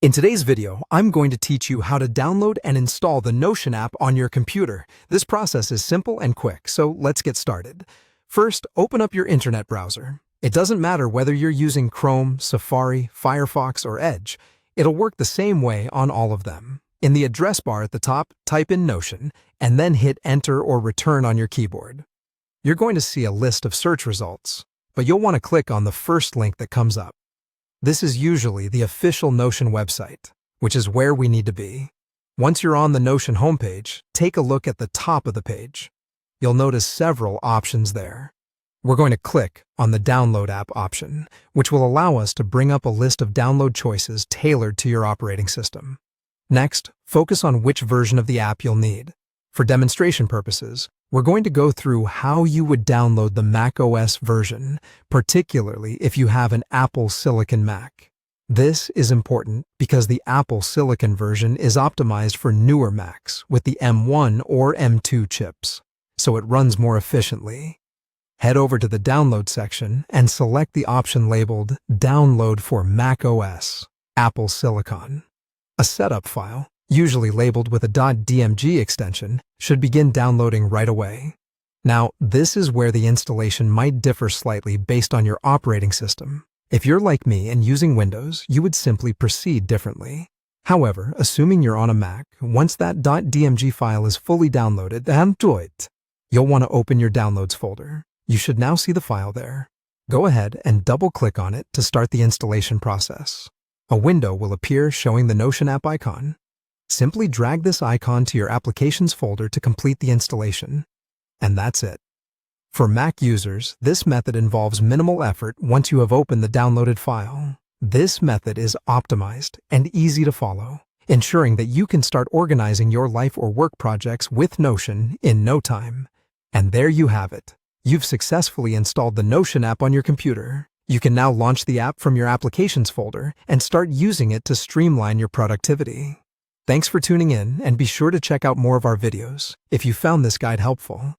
In today's video, I'm going to teach you how to download and install the Notion app on your computer. This process is simple and quick, so let's get started. First, open up your internet browser. It doesn't matter whether you're using Chrome, Safari, Firefox, or Edge. It'll work the same way on all of them. In the address bar at the top, type in Notion, and then hit Enter or Return on your keyboard. You're going to see a list of search results, but you'll want to click on the first link that comes up. This is usually the official Notion website, which is where we need to be. Once you're on the Notion homepage, take a look at the top of the page. You'll notice several options there. We're going to click on the Download app option, which will allow us to bring up a list of download choices tailored to your operating system. Next, focus on which version of the app you'll need. For demonstration purposes, we're going to go through how you would download the macOS version, particularly if you have an Apple Silicon Mac. This is important because the Apple Silicon version is optimized for newer Macs with the M1 or M2 chips, so it runs more efficiently. Head over to the Download section and select the option labeled Download for macOS, Apple Silicon. A setup file, usually labeled with a .dmg extension, should begin downloading right away. Now, this is where the installation might differ slightly based on your operating system. If you're like me and using Windows, you would simply proceed differently. However, assuming you're on a Mac, once that .dmg file is fully downloaded, you'll want to open your Downloads folder. You should now see the file there. Go ahead and double-click on it to start the installation process. A window will appear showing the Notion app icon. Simply drag this icon to your Applications folder to complete the installation. And that's it. For Mac users, this method involves minimal effort once you have opened the downloaded file. This method is optimized and easy to follow, ensuring that you can start organizing your life or work projects with Notion in no time. And there you have it. You've successfully installed the Notion app on your computer. You can now launch the app from your Applications folder and start using it to streamline your productivity. Thanks for tuning in, and be sure to check out more of our videos if you found this guide helpful.